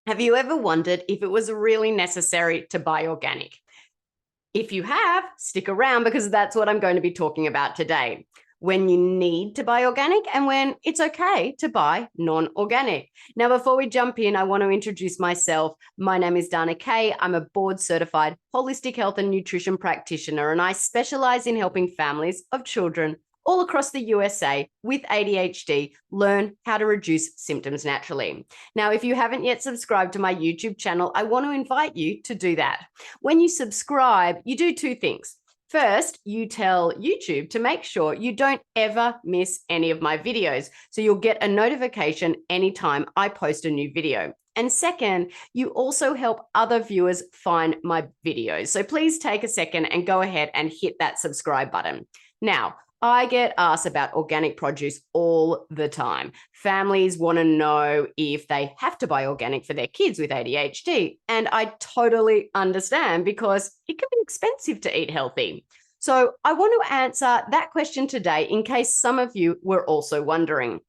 Have you ever wondered if it was really necessary to buy organic? If you have, stick around because that's what I'm going to be talking about today. When you need to buy organic and when it's okay to buy non-organic. Now, before we jump in, I want to introduce myself. My name is Dana Kay. I'm a board certified holistic health and nutrition practitioner, and I specialize in helping families of children all across the USA with ADHD learn how to reduce symptoms naturally. Now, if you haven't yet subscribed to my YouTube channel, I want to invite you to do that. When you subscribe, you do two things. First, you tell YouTube to make sure you don't ever miss any of my videos. So you'll get a notification anytime I post a new video. And second, you also help other viewers find my videos. So please take a second and go ahead and hit that subscribe button. Now, I get asked about organic produce all the time. Families want to know if they have to buy organic for their kids with ADHD. And I totally understand because it can be expensive to eat healthy. So I want to answer that question today in case some of you were also wondering.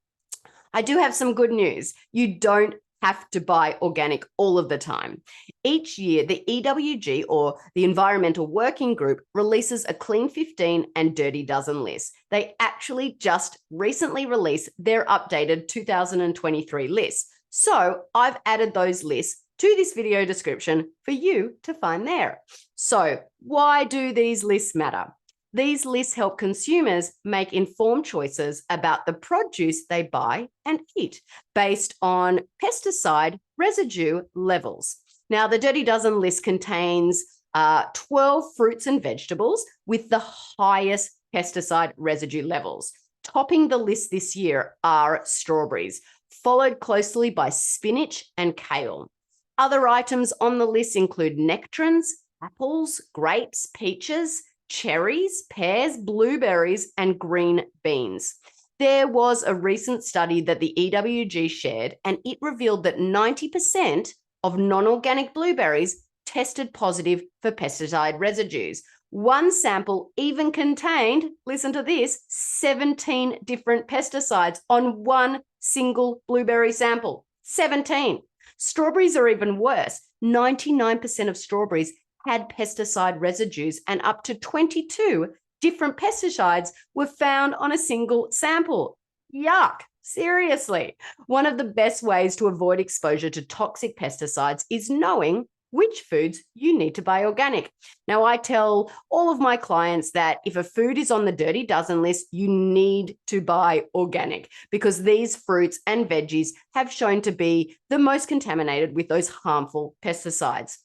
I do have some good news. You don't have to buy organic all of the time. Each year, the EWG, or the Environmental Working Group, releases a Clean 15 and Dirty Dozen list. They actually just recently released their updated 2023 list. So I've added those lists to this video description for you to find there. So why do these lists matter? These lists help consumers make informed choices about the produce they buy and eat based on pesticide residue levels. Now, the Dirty Dozen list contains 12 fruits and vegetables with the highest pesticide residue levels. Topping the list this year are strawberries, followed closely by spinach and kale. Other items on the list include nectarines, apples, grapes, peaches, cherries, pears, blueberries, and green beans. There was a recent study that the EWG shared, and it revealed that 90% of non-organic blueberries tested positive for pesticide residues. One sample even contained, listen to this, 17 different pesticides on one single blueberry sample. 17. Strawberries are even worse. 99% of strawberries had pesticide residues, and up to 22 different pesticides were found on a single sample. Yuck, seriously. One of the best ways to avoid exposure to toxic pesticides is knowing which foods you need to buy organic. Now, I tell all of my clients that if a food is on the Dirty Dozen list, you need to buy organic because these fruits and veggies have shown to be the most contaminated with those harmful pesticides.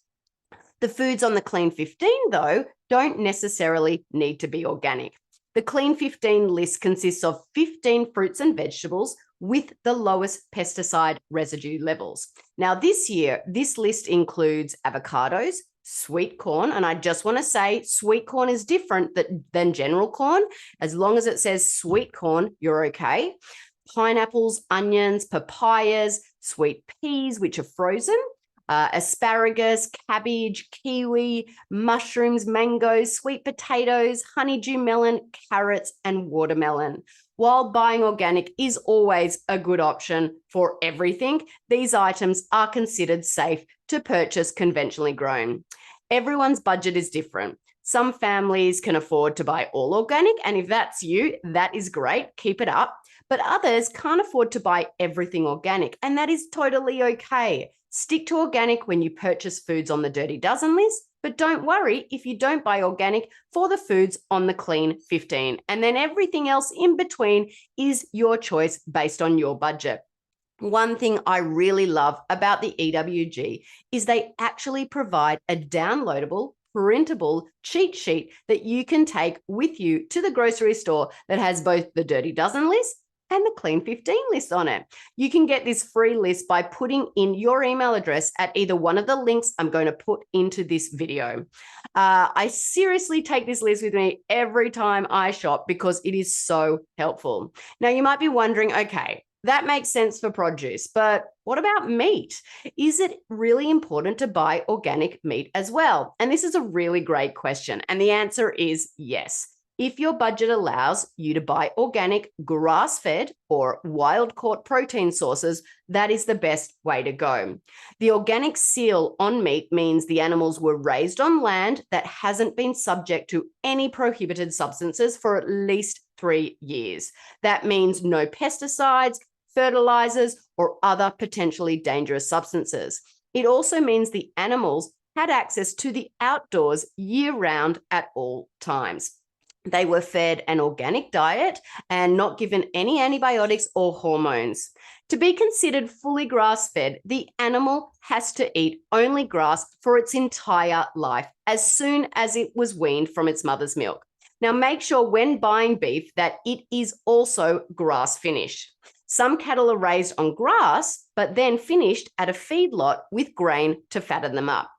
The foods on the Clean 15, though, don't necessarily need to be organic. The Clean 15 list consists of 15 fruits and vegetables with the lowest pesticide residue levels. Now, this year, this list includes avocados, sweet corn, and I just want to say sweet corn is different than general corn. As long as it says sweet corn, you're okay. Pineapples, onions, papayas, sweet peas, which are frozen, asparagus, cabbage, kiwi, mushrooms, mangoes, sweet potatoes, honeydew melon, carrots, and watermelon. While buying organic is always a good option for everything, these items are considered safe to purchase conventionally grown. Everyone's budget is different. Some families can afford to buy all organic, and if that's you, that is great. Keep it up. But others can't afford to buy everything organic, and that is totally okay. Stick to organic when you purchase foods on the Dirty Dozen list, but don't worry if you don't buy organic for the foods on the Clean 15. And then everything else in between is your choice based on your budget. One thing I really love about the EWG is they actually provide a downloadable, printable cheat sheet that you can take with you to the grocery store that has both the Dirty Dozen list and the Clean 15 list on it. You can get this free list by putting in your email address at either one of the links I'm going to put into this video. I seriously take this list with me every time I shop because it is so helpful. Now, you might be wondering, okay, that makes sense for produce, but what about meat? Is it really important to buy organic meat as well? And this is a really great question. And the answer is yes. If your budget allows you to buy organic, grass-fed, or wild-caught protein sources, that is the best way to go. The organic seal on meat means the animals were raised on land that hasn't been subject to any prohibited substances for at least 3 years. That means no pesticides, fertilizers, or other potentially dangerous substances. It also means the animals had access to the outdoors year-round at all times. They were fed an organic diet and not given any antibiotics or hormones. To be considered fully grass-fed, the animal has to eat only grass for its entire life as soon as it was weaned from its mother's milk. Now, make sure when buying beef that it is also grass finished. Some cattle are raised on grass, but then finished at a feedlot with grain to fatten them up.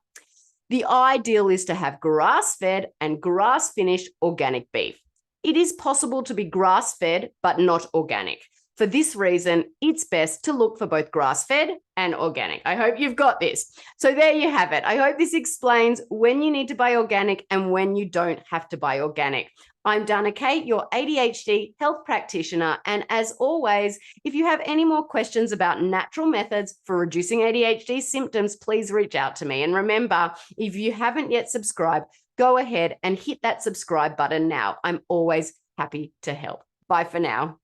The ideal is to have grass-fed and grass-finished organic beef. It is possible to be grass-fed but not organic. For this reason, it's best to look for both grass-fed and organic. I hope you've got this. So there you have it. I hope this explains when you need to buy organic and when you don't have to buy organic. I'm Dana Kate, your ADHD health practitioner. And as always, if you have any more questions about natural methods for reducing ADHD symptoms, please reach out to me. And remember, if you haven't yet subscribed, go ahead and hit that subscribe button now. I'm always happy to help. Bye for now.